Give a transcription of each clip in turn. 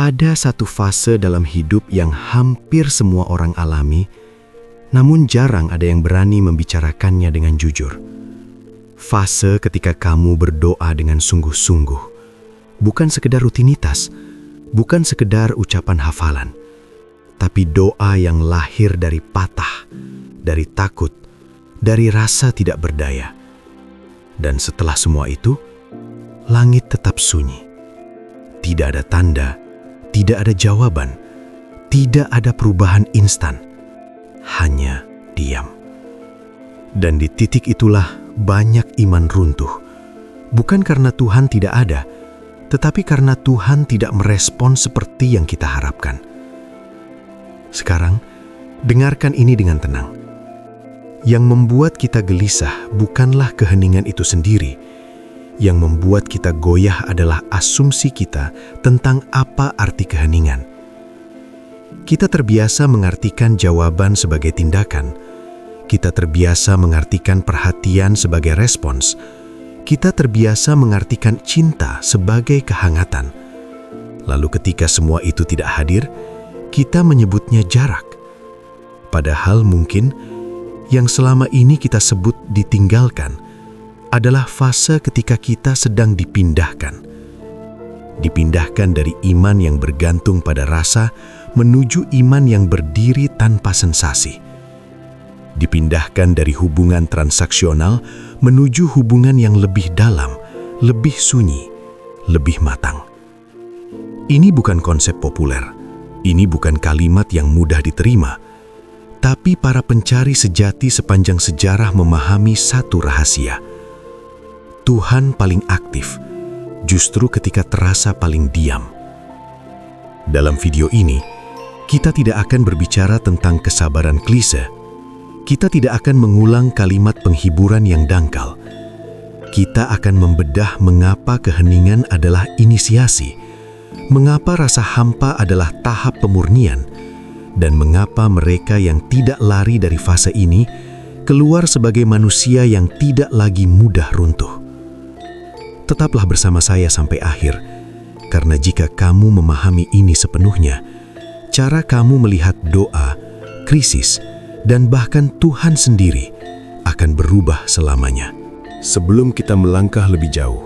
Ada satu fase dalam hidup yang hampir semua orang alami, namun jarang ada yang berani membicarakannya dengan jujur. Fase ketika kamu berdoa dengan sungguh-sungguh, bukan sekedar rutinitas, bukan sekedar ucapan hafalan, tapi doa yang lahir dari patah, dari takut, dari rasa tidak berdaya. Dan setelah semua itu, langit tetap sunyi. Tidak ada tanda, tidak ada jawaban, tidak ada perubahan instan, hanya diam. Dan di titik itulah banyak iman runtuh, bukan karena Tuhan tidak ada, tetapi karena Tuhan tidak merespon seperti yang kita harapkan. Sekarang, dengarkan ini dengan tenang. Yang membuat kita gelisah bukanlah keheningan itu sendiri. Yang membuat kita goyah adalah asumsi kita tentang apa arti keheningan. Kita terbiasa mengartikan jawaban sebagai tindakan. Kita terbiasa mengartikan perhatian sebagai respons. Kita terbiasa mengartikan cinta sebagai kehangatan. Lalu ketika semua itu tidak hadir, kita menyebutnya jarak. Padahal mungkin yang selama ini kita sebut ditinggalkan adalah fase ketika kita sedang dipindahkan. Dipindahkan dari iman yang bergantung pada rasa menuju iman yang berdiri tanpa sensasi. Dipindahkan dari hubungan transaksional menuju hubungan yang lebih dalam, lebih sunyi, lebih matang. Ini bukan konsep populer, ini bukan kalimat yang mudah diterima, tapi para pencari sejati sepanjang sejarah memahami satu rahasia. Tuhan paling aktif, justru ketika terasa paling diam. Dalam video ini, kita tidak akan berbicara tentang kesabaran klise. Kita tidak akan mengulang kalimat penghiburan yang dangkal. Kita akan membedah mengapa keheningan adalah inisiasi, mengapa rasa hampa adalah tahap pemurnian, dan mengapa mereka yang tidak lari dari fase ini keluar sebagai manusia yang tidak lagi mudah runtuh. Tetaplah bersama saya sampai akhir, karena jika kamu memahami ini sepenuhnya, cara kamu melihat doa, krisis, dan bahkan Tuhan sendiri akan berubah selamanya. Sebelum kita melangkah lebih jauh,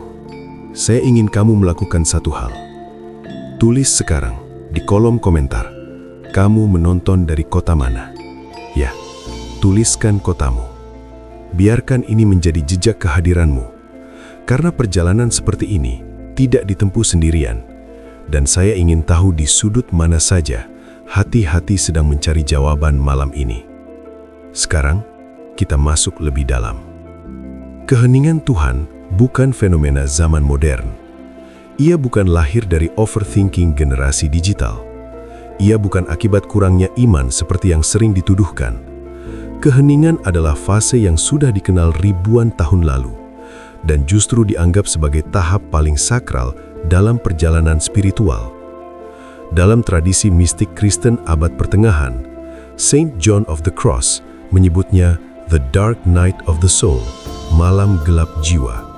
saya ingin kamu melakukan satu hal. Tulis sekarang di kolom komentar, kamu menonton dari kota mana? Ya, tuliskan kotamu. Biarkan ini menjadi jejak kehadiranmu. Karena perjalanan seperti ini tidak ditempuh sendirian, dan saya ingin tahu di sudut mana saja hati-hati sedang mencari jawaban malam ini. Sekarang, kita masuk lebih dalam. Keheningan Tuhan bukan fenomena zaman modern. Ia bukan lahir dari overthinking generasi digital. Ia bukan akibat kurangnya iman seperti yang sering dituduhkan. Keheningan adalah fase yang sudah dikenal ribuan tahun lalu, dan justru dianggap sebagai tahap paling sakral dalam perjalanan spiritual. Dalam tradisi mistik Kristen abad pertengahan, Saint John of the Cross menyebutnya the dark night of the soul, malam gelap jiwa.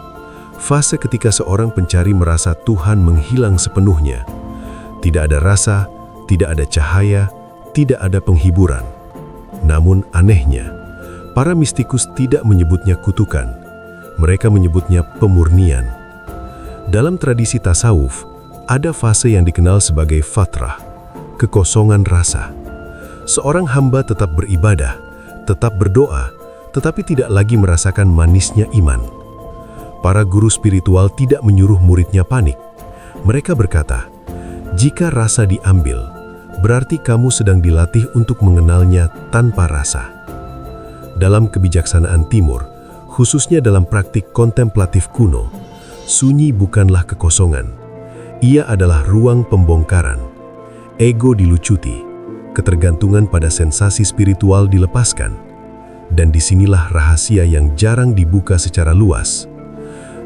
Fase ketika seorang pencari merasa Tuhan menghilang sepenuhnya. Tidak ada rasa, tidak ada cahaya, tidak ada penghiburan. Namun anehnya, para mistikus tidak menyebutnya kutukan. Mereka menyebutnya pemurnian. Dalam tradisi tasawuf, ada fase yang dikenal sebagai fatrah, kekosongan rasa. Seorang hamba tetap beribadah, tetap berdoa, tetapi tidak lagi merasakan manisnya iman. Para guru spiritual tidak menyuruh muridnya panik. Mereka berkata, jika rasa diambil, berarti kamu sedang dilatih untuk mengenalnya tanpa rasa. Dalam kebijaksanaan Timur, khususnya dalam praktik kontemplatif kuno, sunyi bukanlah kekosongan. Ia adalah ruang pembongkaran. Ego dilucuti, ketergantungan pada sensasi spiritual dilepaskan, dan disinilah rahasia yang jarang dibuka secara luas.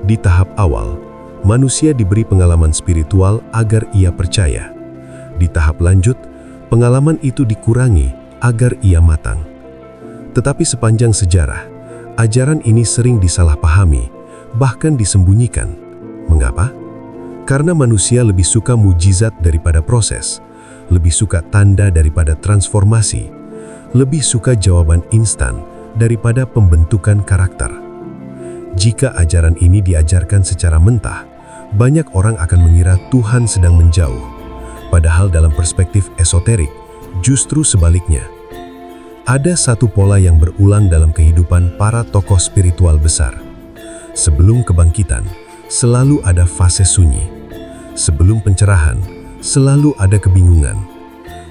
Di tahap awal, manusia diberi pengalaman spiritual agar ia percaya. Di tahap lanjut, pengalaman itu dikurangi agar ia matang. Tetapi sepanjang sejarah, ajaran ini sering disalahpahami, bahkan disembunyikan. Mengapa? Karena manusia lebih suka mujizat daripada proses, lebih suka tanda daripada transformasi, lebih suka jawaban instan daripada pembentukan karakter. Jika ajaran ini diajarkan secara mentah, banyak orang akan mengira Tuhan sedang menjauh. Padahal dalam perspektif esoterik, justru sebaliknya. Ada satu pola yang berulang dalam kehidupan para tokoh spiritual besar. Sebelum kebangkitan, selalu ada fase sunyi. Sebelum pencerahan, selalu ada kebingungan.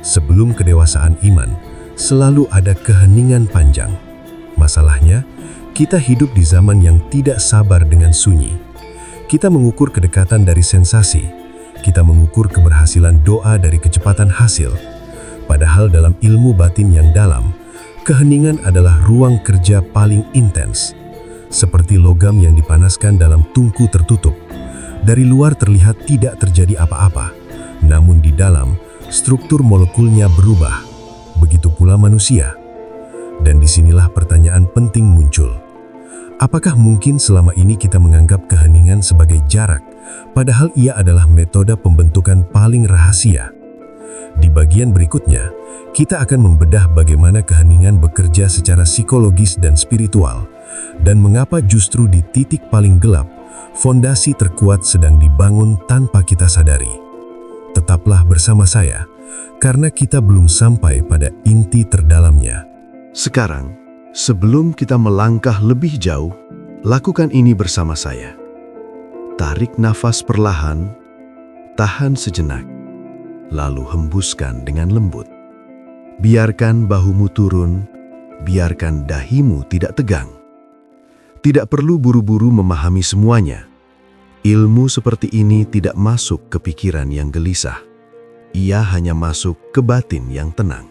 Sebelum kedewasaan iman, selalu ada keheningan panjang. Masalahnya, kita hidup di zaman yang tidak sabar dengan sunyi. Kita mengukur kedekatan dari sensasi. Kita mengukur keberhasilan doa dari kecepatan hasil. Padahal dalam ilmu batin yang dalam, keheningan adalah ruang kerja paling intens. Seperti logam yang dipanaskan dalam tungku tertutup. Dari luar terlihat tidak terjadi apa-apa, namun di dalam, struktur molekulnya berubah. Begitu pula manusia. Dan disinilah pertanyaan penting muncul. Apakah mungkin selama ini kita menganggap keheningan sebagai jarak, padahal ia adalah metode pembentukan paling rahasia? Di bagian berikutnya, kita akan membedah bagaimana keheningan bekerja secara psikologis dan spiritual, dan mengapa justru di titik paling gelap, fondasi terkuat sedang dibangun tanpa kita sadari. Tetaplah bersama saya, karena kita belum sampai pada inti terdalamnya. Sekarang, sebelum kita melangkah lebih jauh, lakukan ini bersama saya. Tarik nafas perlahan, tahan sejenak, lalu hembuskan dengan lembut. Biarkan bahumu turun, biarkan dahimu tidak tegang. Tidak perlu buru-buru memahami semuanya. Ilmu seperti ini tidak masuk ke pikiran yang gelisah. Ia hanya masuk ke batin yang tenang.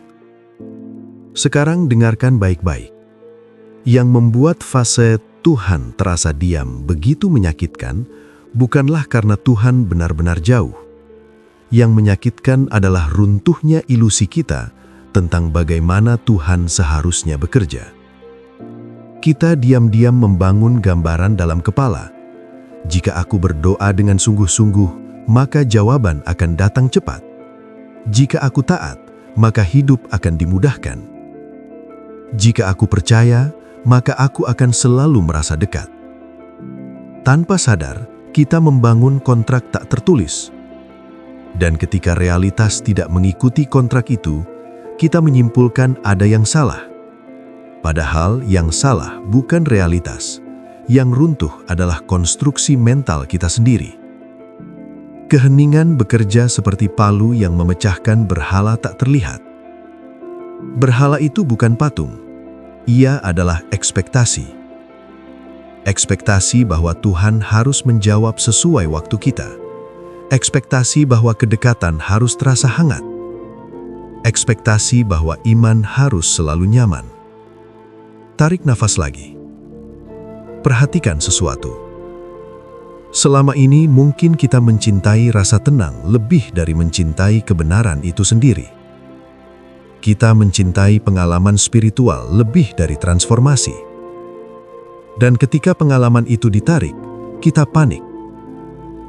Sekarang dengarkan baik-baik. Yang membuat fase Tuhan terasa diam begitu menyakitkan, bukanlah karena Tuhan benar-benar jauh. Yang menyakitkan adalah runtuhnya ilusi kita tentang bagaimana Tuhan seharusnya bekerja. Kita diam-diam membangun gambaran dalam kepala. Jika aku berdoa dengan sungguh-sungguh, maka jawaban akan datang cepat. Jika aku taat, maka hidup akan dimudahkan. Jika aku percaya, maka aku akan selalu merasa dekat. Tanpa sadar, kita membangun kontrak tak tertulis. Dan ketika realitas tidak mengikuti kontrak itu, kita menyimpulkan ada yang salah. Padahal yang salah bukan realitas. Yang runtuh adalah konstruksi mental kita sendiri. Keheningan bekerja seperti palu yang memecahkan berhala tak terlihat. Berhala itu bukan patung. Ia adalah ekspektasi. Ekspektasi bahwa Tuhan harus menjawab sesuai waktu kita. Ekspektasi bahwa kedekatan harus terasa hangat. Ekspektasi bahwa iman harus selalu nyaman. Tarik nafas lagi. Perhatikan sesuatu. Selama ini mungkin kita mencintai rasa tenang lebih dari mencintai kebenaran itu sendiri. Kita mencintai pengalaman spiritual lebih dari transformasi. Dan ketika pengalaman itu ditarik, kita panik.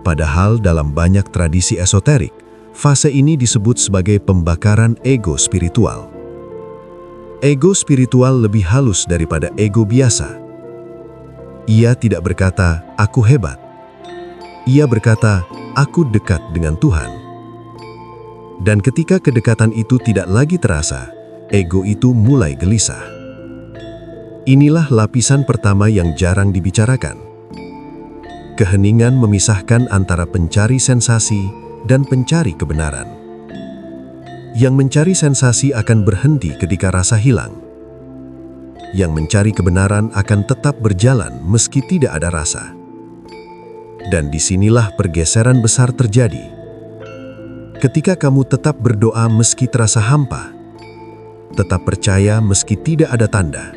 Padahal dalam banyak tradisi esoterik, fase ini disebut sebagai pembakaran ego spiritual. Ego spiritual lebih halus daripada ego biasa. Ia tidak berkata, "Aku hebat." Ia berkata, "Aku dekat dengan Tuhan." Dan ketika kedekatan itu tidak lagi terasa, ego itu mulai gelisah. Inilah lapisan pertama yang jarang dibicarakan. Keheningan memisahkan antara pencari sensasi dan pencari kebenaran. Yang mencari sensasi akan berhenti ketika rasa hilang. Yang mencari kebenaran akan tetap berjalan meski tidak ada rasa. Dan disinilah pergeseran besar terjadi. Ketika kamu tetap berdoa meski terasa hampa, tetap percaya meski tidak ada tanda,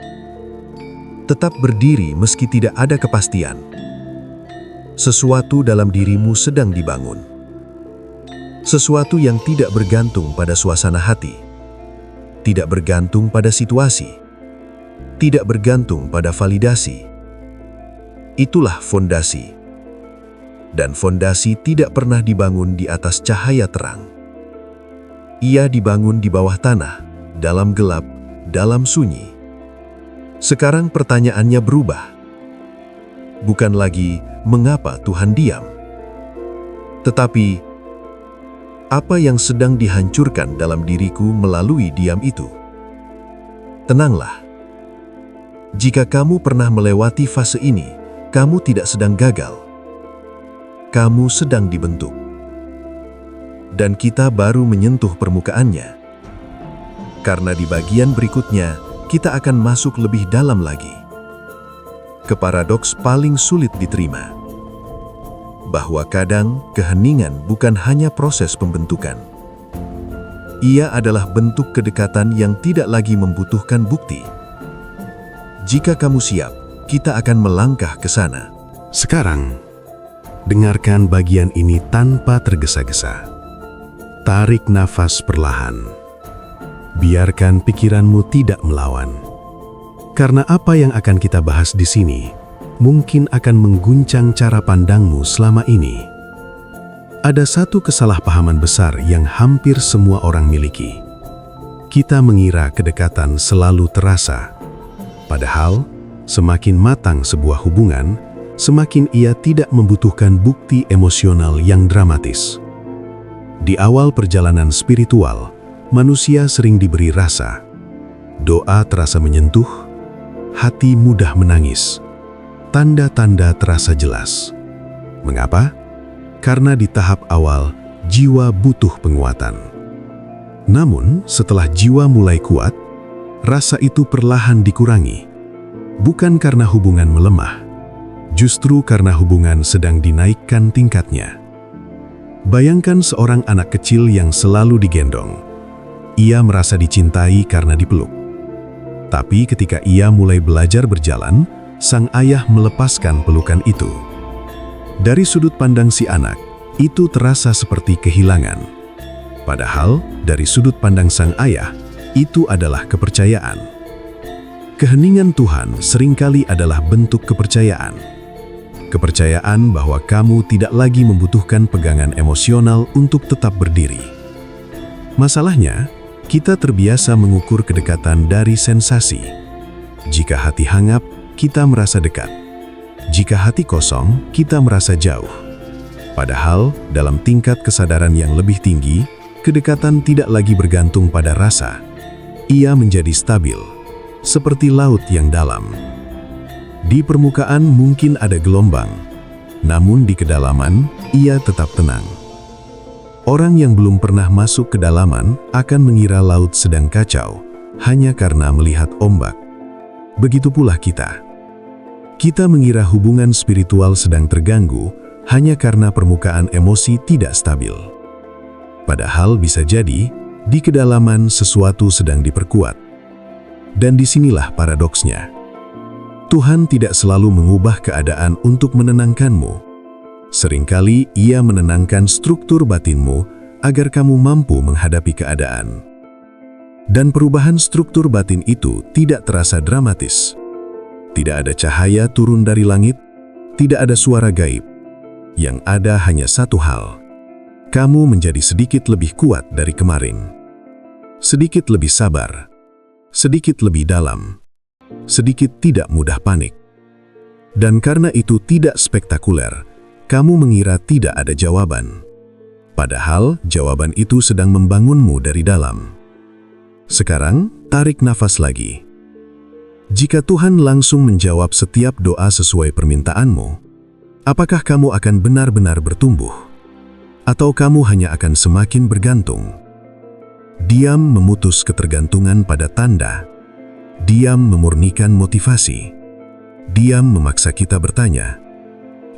tetap berdiri meski tidak ada kepastian, sesuatu dalam dirimu sedang dibangun. Sesuatu yang tidak bergantung pada suasana hati, tidak bergantung pada situasi, tidak bergantung pada validasi. Itulah fondasi. dan fondasi tidak pernah dibangun di atas cahaya terang. Ia dibangun di bawah tanah, dalam gelap, dalam sunyi. Sekarang pertanyaannya berubah. Bukan lagi mengapa Tuhan diam, tetapi apa yang sedang dihancurkan dalam diriku melalui diam itu. Tenanglah. Jika kamu pernah melewati fase ini, kamu tidak sedang gagal. Kamu sedang dibentuk. Dan kita baru menyentuh permukaannya. Karena di bagian berikutnya, kita akan masuk lebih dalam lagi. Ke paradoks paling sulit diterima. Bahwa kadang keheningan bukan hanya proses pembentukan. Ia adalah bentuk kedekatan yang tidak lagi membutuhkan bukti. Jika kamu siap, kita akan melangkah ke sana. Sekarang, dengarkan bagian ini tanpa tergesa-gesa. Tarik nafas perlahan. Biarkan pikiranmu tidak melawan. Karena apa yang akan kita bahas di sini mungkin akan mengguncang cara pandangmu selama ini. Ada satu kesalahpahaman besar yang hampir semua orang miliki. Kita mengira kedekatan selalu terasa. Padahal, semakin matang sebuah hubungan, semakin ia tidak membutuhkan bukti emosional yang dramatis. Di awal perjalanan spiritual, manusia sering diberi rasa. Doa terasa menyentuh, hati mudah menangis. Tanda-tanda terasa jelas. Mengapa? Karena di tahap awal, jiwa butuh penguatan. Namun, setelah jiwa mulai kuat, rasa itu perlahan dikurangi. Bukan karena hubungan melemah, justru karena hubungan sedang dinaikkan tingkatnya. Bayangkan seorang anak kecil yang selalu digendong. Ia merasa dicintai karena dipeluk. Tapi ketika ia mulai belajar berjalan, sang ayah melepaskan pelukan itu. Dari sudut pandang si anak, itu terasa seperti kehilangan. Padahal, dari sudut pandang sang ayah, itu adalah kepercayaan. Keheningan Tuhan seringkali adalah bentuk kepercayaan. Kepercayaan bahwa kamu tidak lagi membutuhkan pegangan emosional untuk tetap berdiri. Masalahnya, kita terbiasa mengukur kedekatan dari sensasi. Jika hati hangat, kita merasa dekat. Jika hati kosong, kita merasa jauh. Padahal, dalam tingkat kesadaran yang lebih tinggi, kedekatan tidak lagi bergantung pada rasa. Ia menjadi stabil, seperti laut yang dalam. Di permukaan mungkin ada gelombang, namun di kedalaman, ia tetap tenang. Orang yang belum pernah masuk ke dalaman akan mengira laut sedang kacau, hanya karena melihat ombak. Begitu pula kita. Kita mengira hubungan spiritual sedang terganggu, hanya karena permukaan emosi tidak stabil. Padahal bisa jadi, di kedalaman sesuatu sedang diperkuat. Dan disinilah paradoksnya. Tuhan tidak selalu mengubah keadaan untuk menenangkanmu. Seringkali Ia menenangkan struktur batinmu agar kamu mampu menghadapi keadaan. Dan perubahan struktur batin itu tidak terasa dramatis. Tidak ada cahaya turun dari langit, tidak ada suara gaib. Yang ada hanya satu hal. Kamu menjadi sedikit lebih kuat dari kemarin. Sedikit lebih sabar. Sedikit lebih dalam. Sedikit tidak mudah panik. Dan karena itu tidak spektakuler, kamu mengira tidak ada jawaban. Padahal jawaban itu sedang membangunmu dari dalam. Sekarang, tarik nafas lagi. Jika Tuhan langsung menjawab setiap doa sesuai permintaanmu, apakah kamu akan benar-benar bertumbuh? Atau kamu hanya akan semakin bergantung? Diam memutus ketergantungan pada tanda. Diam memurnikan motivasi. Diam memaksa kita bertanya,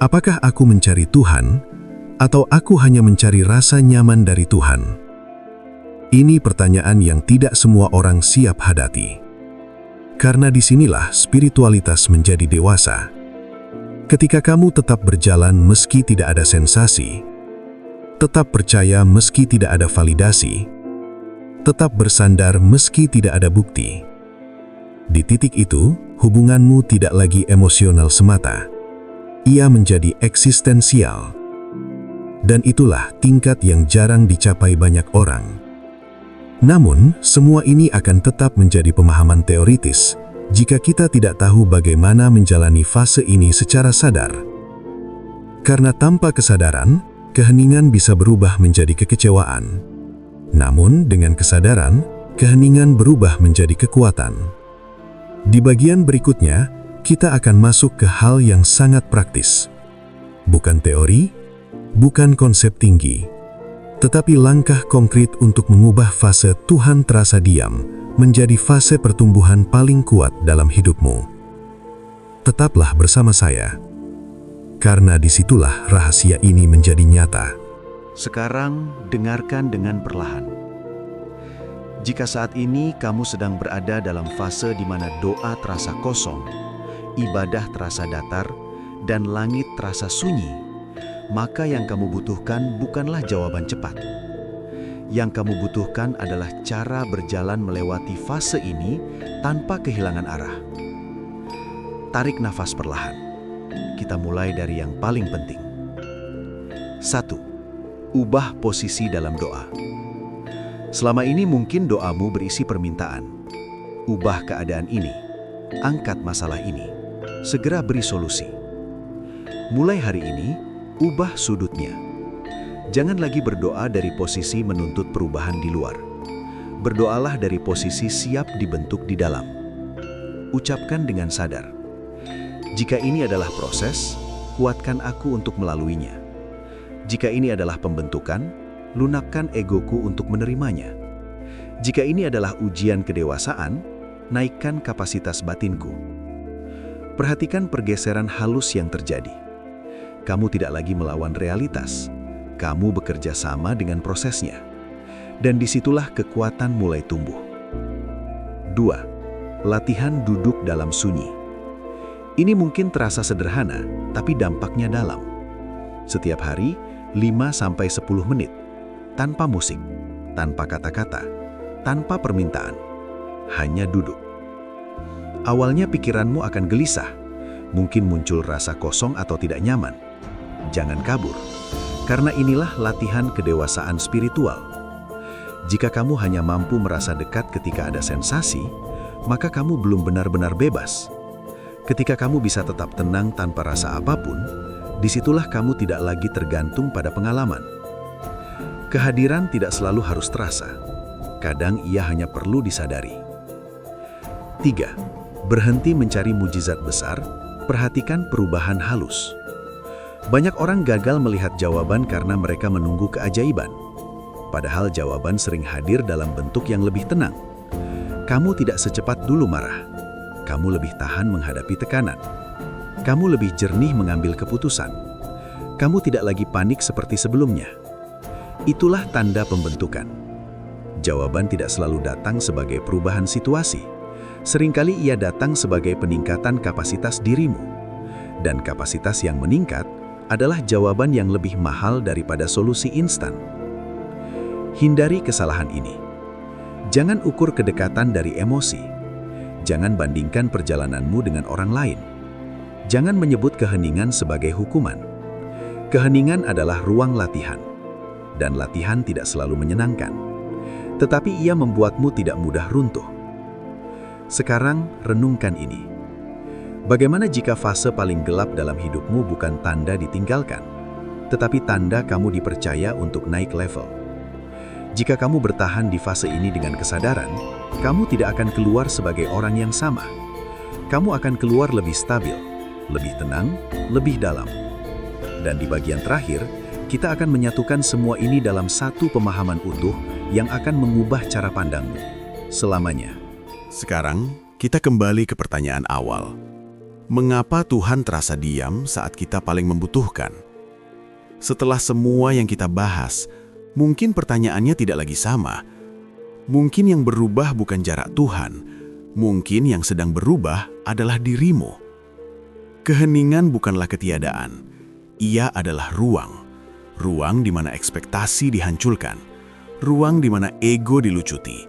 apakah aku mencari Tuhan, atau aku hanya mencari rasa nyaman dari Tuhan? Ini pertanyaan yang tidak semua orang siap hadapi. Karena disinilah spiritualitas menjadi dewasa. Ketika kamu tetap berjalan meski tidak ada sensasi, tetap percaya meski tidak ada validasi, tetap bersandar meski tidak ada bukti. Di titik itu, hubunganmu tidak lagi emosional semata. Ia menjadi eksistensial, Dan itulah tingkat yang jarang dicapai banyak orang. Namun, semua ini akan tetap menjadi pemahaman teoritis jika kita tidak tahu bagaimana menjalani fase ini secara sadar. Karena tanpa kesadaran, keheningan bisa berubah menjadi kekecewaan. Namun, dengan kesadaran, keheningan berubah menjadi kekuatan. Di bagian berikutnya, kita akan masuk ke hal yang sangat praktis. Bukan teori, bukan konsep tinggi, tetapi langkah konkret untuk mengubah fase Tuhan terasa diam menjadi fase pertumbuhan paling kuat dalam hidupmu. Tetaplah bersama saya, karena disitulah rahasia ini menjadi nyata. Sekarang dengarkan dengan perlahan. Jika saat ini kamu sedang berada dalam fase di mana doa terasa kosong, ibadah terasa datar, dan langit terasa sunyi, maka yang kamu butuhkan bukanlah jawaban cepat. Yang kamu butuhkan adalah cara berjalan melewati fase ini tanpa kehilangan arah. Tarik nafas perlahan. Kita mulai dari yang paling penting. 1. Ubah posisi dalam doa. Selama ini mungkin doamu berisi permintaan. Ubah keadaan ini. Angkat masalah ini. Segera beri solusi. Mulai hari ini, ubah sudutnya. Jangan lagi berdoa dari posisi menuntut perubahan di luar. Berdoalah dari posisi siap dibentuk di dalam. Ucapkan dengan sadar, jika ini adalah proses, kuatkan aku untuk melaluinya. Jika ini adalah pembentukan, lunakkan egoku untuk menerimanya. Jika ini adalah ujian kedewasaan, naikkan kapasitas batinku. Perhatikan pergeseran halus yang terjadi. Kamu tidak lagi melawan realitas. Kamu bekerja sama dengan prosesnya. Dan disitulah kekuatan mulai tumbuh. 2. Latihan duduk dalam sunyi. Ini mungkin terasa sederhana, tapi dampaknya dalam. Setiap hari, 5-10 menit. Tanpa musik, tanpa kata-kata, tanpa permintaan. Hanya duduk. Awalnya pikiranmu akan gelisah. Mungkin muncul rasa kosong atau tidak nyaman. Jangan kabur, karena inilah latihan kedewasaan spiritual. Jika kamu hanya mampu merasa dekat ketika ada sensasi, maka kamu belum benar-benar bebas. Ketika kamu bisa tetap tenang tanpa rasa apapun, disitulah kamu tidak lagi tergantung pada pengalaman. Kehadiran tidak selalu harus terasa. Kadang ia hanya perlu disadari. 3. Berhenti mencari mujizat besar, perhatikan perubahan halus. Banyak orang gagal melihat jawaban karena mereka menunggu keajaiban. Padahal jawaban sering hadir dalam bentuk yang lebih tenang. Kamu tidak secepat dulu marah. Kamu lebih tahan menghadapi tekanan. Kamu lebih jernih mengambil keputusan. Kamu tidak lagi panik seperti sebelumnya. Itulah tanda pembentukan. Jawaban tidak selalu datang sebagai perubahan situasi. Seringkali ia datang sebagai peningkatan kapasitas dirimu. Dan kapasitas yang meningkat adalah jawaban yang lebih mahal daripada solusi instan. Hindari kesalahan ini. Jangan ukur kedekatan dari emosi. Jangan bandingkan perjalananmu dengan orang lain. Jangan menyebut keheningan sebagai hukuman. Keheningan adalah ruang latihan. Dan latihan tidak selalu menyenangkan. Tetapi ia membuatmu tidak mudah runtuh. Sekarang, renungkan ini. Bagaimana jika fase paling gelap dalam hidupmu bukan tanda ditinggalkan, tetapi tanda kamu dipercaya untuk naik level? Jika kamu bertahan di fase ini dengan kesadaran, kamu tidak akan keluar sebagai orang yang sama. Kamu akan keluar lebih stabil, lebih tenang, lebih dalam. Dan di bagian terakhir, kita akan menyatukan semua ini dalam satu pemahaman utuh yang akan mengubah cara pandangmu selamanya. Sekarang, kita kembali ke pertanyaan awal. Mengapa Tuhan terasa diam saat kita paling membutuhkan? Setelah semua yang kita bahas, mungkin pertanyaannya tidak lagi sama. Mungkin yang berubah bukan jarak Tuhan. Mungkin yang sedang berubah adalah dirimu. Keheningan bukanlah ketiadaan. Ia adalah ruang. Ruang di mana ekspektasi dihancurkan. Ruang di mana ego dilucuti.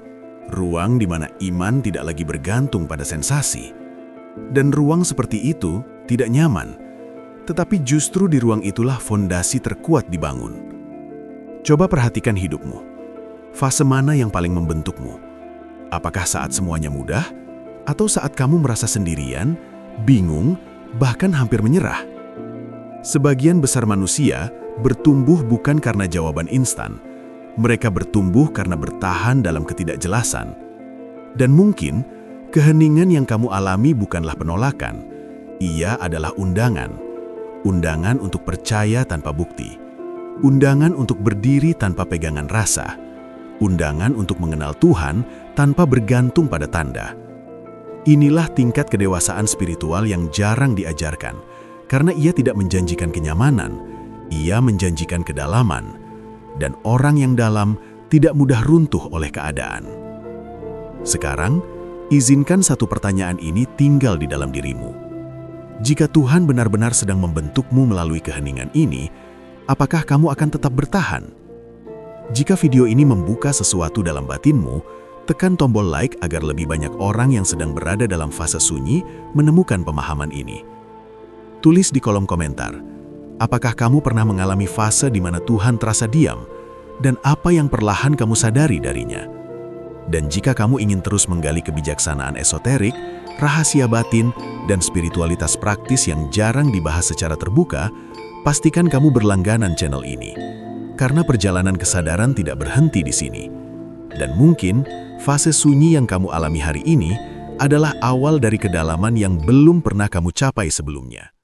Ruang di mana iman tidak lagi bergantung pada sensasi. Dan ruang seperti itu tidak nyaman, Tetapi justru di ruang itulah fondasi terkuat dibangun. Coba perhatikan hidupmu. Fase mana yang paling membentukmu? Apakah saat semuanya mudah? Atau saat kamu merasa sendirian, bingung, bahkan hampir menyerah? Sebagian besar manusia bertumbuh bukan karena jawaban instan. Mereka bertumbuh karena bertahan dalam ketidakjelasan. Dan mungkin, keheningan yang kamu alami bukanlah penolakan. Ia adalah undangan. Undangan untuk percaya tanpa bukti. Undangan untuk berdiri tanpa pegangan rasa. Undangan untuk mengenal Tuhan tanpa bergantung pada tanda. Inilah tingkat kedewasaan spiritual yang jarang diajarkan, karena ia tidak menjanjikan kenyamanan, ia menjanjikan kedalaman. Dan orang yang dalam tidak mudah runtuh oleh keadaan. Sekarang, izinkan satu pertanyaan ini tinggal di dalam dirimu. Jika Tuhan benar-benar sedang membentukmu melalui keheningan ini, apakah kamu akan tetap bertahan? Jika video ini membuka sesuatu dalam batinmu, tekan tombol like agar lebih banyak orang yang sedang berada dalam fase sunyi menemukan pemahaman ini. Tulis di kolom komentar, apakah kamu pernah mengalami fase di mana Tuhan terasa diam, dan apa yang perlahan kamu sadari darinya? Dan jika kamu ingin terus menggali kebijaksanaan esoterik, rahasia batin, dan spiritualitas praktis yang jarang dibahas secara terbuka, pastikan kamu berlangganan channel ini. Karena perjalanan kesadaran tidak berhenti di sini. Dan mungkin, fase sunyi yang kamu alami hari ini adalah awal dari kedalaman yang belum pernah kamu capai sebelumnya.